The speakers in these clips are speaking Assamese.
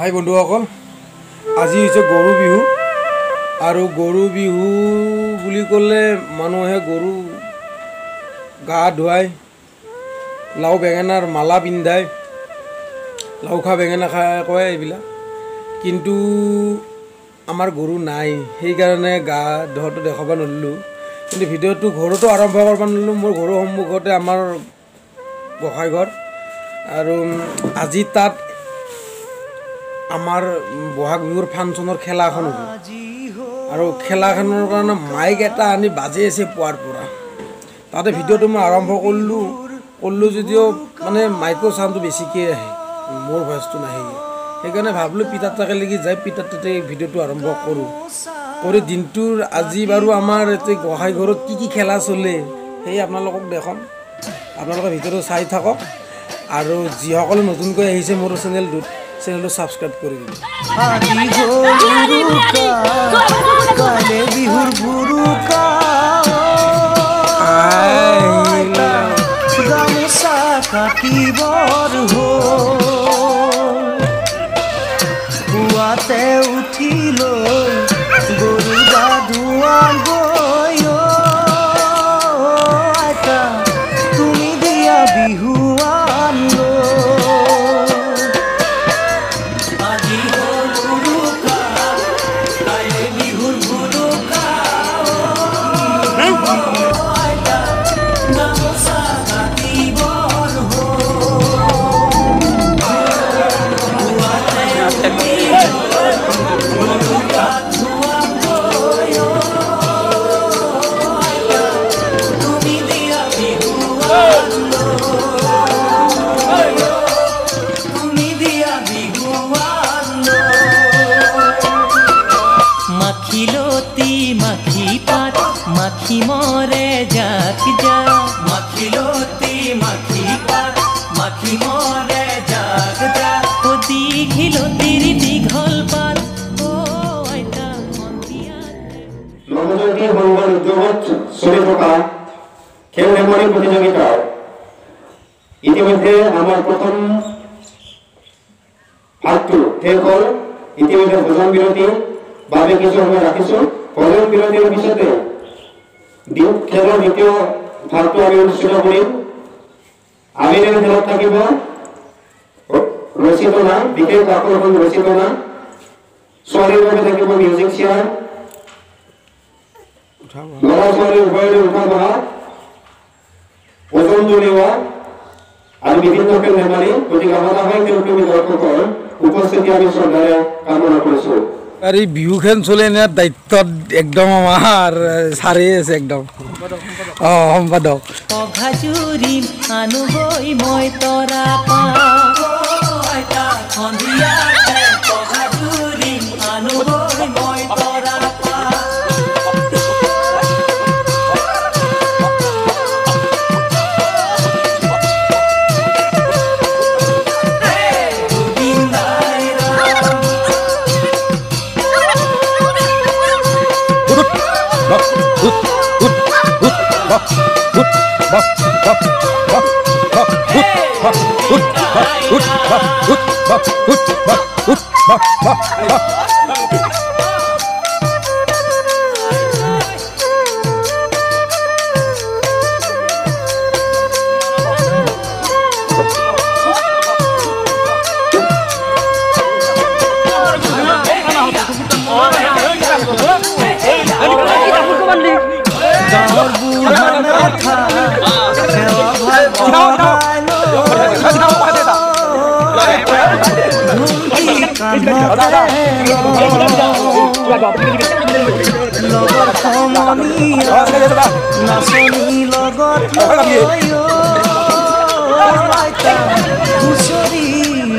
हाय बंधुসকল আজি হৈছে গৰু বিহু আৰু গৰু বিহু বুলি ক'লে মানুহে গৰু গা ধুৱাই লাউ বেঙেনাৰ মালা পিন্ধায় লাউ খা বেঙেনা খা কয় এইবিলাক কিন্তু আমাৰ গৰু নাই সেই কাৰণে গা ধোৱাটো দেখাব নোৱাৰিলোঁ কিন্তু ভিডিঅ'টো ঘৰতো আৰম্ভ কৰিব নোৱাৰিলোঁ মোৰ ঘৰৰ সন্মুখতে আমাৰ গোসাঁই ঘৰ আৰু আজি তাত আমাৰ বহাগ বিহুৰ ফাংচনৰ খেলাখন হ'ব আৰু খেলাখনৰ কাৰণে মাইক এটা আনি বাজি আছে পুৱাৰ পৰা তাতে ভিডিঅ'টো মই আৰম্ভ কৰিলোঁ যদিও মানে মাইকৰ চাউণ্ডটো বেছিকৈ আহে মোৰ ভইচটো নাহে সেইকাৰণে ভাবিলোঁ পিতাৰ তাকে লাগি যাই পিতাৰ তাতে ভিডিঅ'টো আৰম্ভ কৰোঁ কৰি দিনটোৰ আজি বাৰু আমাৰ এতিয়া গোসাঁই ঘৰত কি খেলা চলে সেই আপোনালোকক দেখাম আপোনালোকে ভিডিঅ'টো চাই থাকক আৰু যিসকলে নতুনকৈ আহিছে মোৰ চেনেলটোত চেনেলটো সাবস্ক্ৰাইব কৰে দিন কালে বিহুৰ বুৰুকা গামোচা কাটিবৰ পুৱাতে উঠিলৈ গৰু গা ধুৱান গৈ আইতা তুমি দিয়া বিহুৱান মাখি মরে যাক যা মাখিলতি মাখি পাত মাখি মরে যাক যা ও দীঘিলতির দীঘল পাত ও আইতা মন্দিয়াতে নবজাতী হলবার উদ্যোগত চলি থকা খেল ধেমালি প্ৰতিযোগিতা ইতিমধ্যে আমাৰ প্ৰথম ভাগটো শেষ হ'ল ইতিমধ্যে ভোজন বিৰতিৰ বাবে কিছু সময় ৰাখিছোঁ ভোজন বিৰতিৰ পিছতে খেলৰ দ্বিতীয় ভাগটো আমি অনুষ্ঠিত কৰিম আবেলিৰ খেলত থাকিব ৰচিতনা বিশেষ আকৰ্ষণ ৰচিতনা ছোৱালীৰ বাবে থাকিব মিউজিক চেয়াৰ ল'ৰা ছোৱালী উভয়ৰে উঠা বহা ওজন দলিওৱা আৰু বিভিন্ন খেল ধেমালি গতিকে সদায় তেওঁলোকে দৰ্শকৰ উপস্থিতি আমি শ্ৰদ্ধাৰে কামনা কৰিছোঁ আৰ এই বিহুখান চলে নেওয়াৰ দায়িত্ব একদম আমাৰ সাৰে আছে একদম সম্পাদক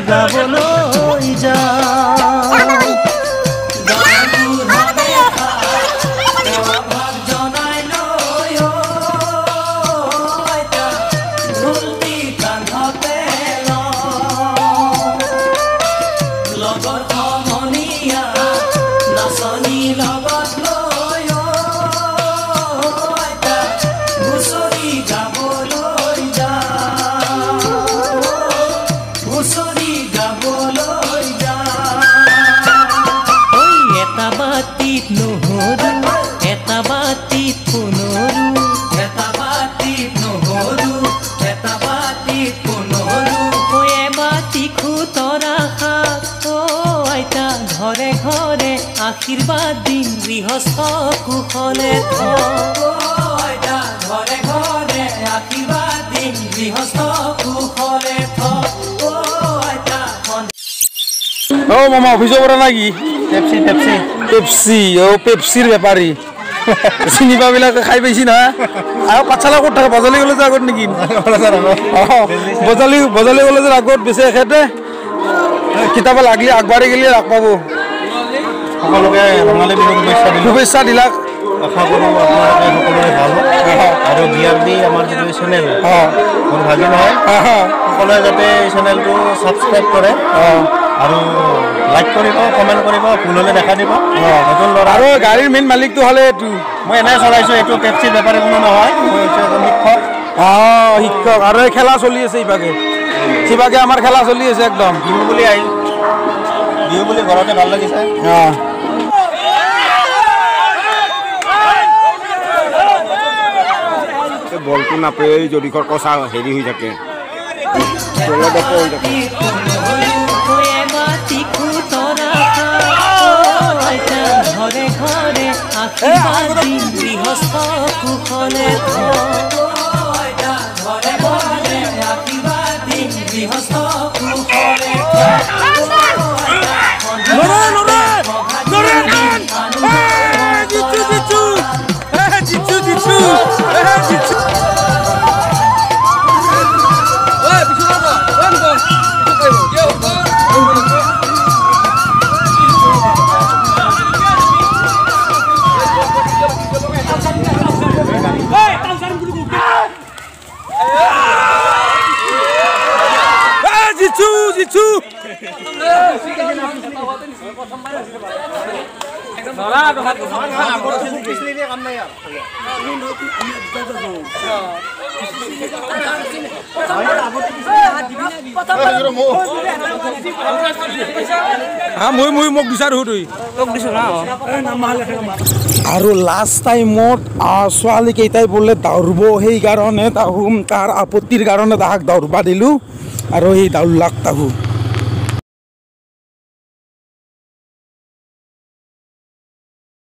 Gaboloi আশীৰ্বাদ দিম গৃহস্থ কুশলে আইতা ঘৰে ঘৰে আশীৰ্বাদ দিম গৃহস্থ কুশলে আইতা ও মামা অফিসৰ পৰা নাকি পেপসি পেপসি পেপসি ও পেপসিৰ বেপাৰী চিনি পাবিলাকে খাই পাইছি না আৰু পাঠশালা ক'ত থাকে বজালি কলেজৰ আগত নেকি বজালি কলেজৰ আগত বেছি এখেতে কিতাপ লাগলি আগবাঢ়ি গেলি ৰাখ পাব সকলোকে ৰঙালী বিহুৰ শুভেচ্ছা দিলাক আশা কৰোঁ আপোনালোকে সকলোৰে ভাল আৰু BRB আমাৰ যিটো চেনেল মোৰ ভাগি নহয় সকলোৱে যাতে এই চেনেলটো ছাবস্ক্ৰাইব কৰে আৰু লাইক কৰিব কমেণ্ট কৰিব ভুল হ'লে দেখা দিব নতুন ল'ৰা আৰু গাড়ীৰ মেইন মালিকটো হ'লে এইটো মই এনেই চলাইছোঁ এইটো পেপচিৰ বেপাৰী কোনো নহয় মই এইটো এজন শিক্ষক শিক্ষক আৰু এই খেলা চলি আছে ইভাগে সিভাগে আমাৰ খেলা চলি আছে একদম বিহু বুলি ঘৰতে ভাল লাগিছে বলটো নাপে যদি কচা হেৰি হৈ থাকে ঘৰে ঘৰে আশীৰ্বাদ দিম গৃহস্থ কুশলে ঘৰে ঘৰে আশীৰ্বাদ দিম গৃহস্থ কুশলে মোক বিচাৰো তুই আৰু লাষ্ট টাইমত ছোৱালী কেইটাই বোলে দৌৰিব সেইকাৰণে তাহোম তাৰ আপত্তিৰ কাৰণে তাহাক দৌৰবা দিলোঁ আৰু সেই দৌৰলাক তাহো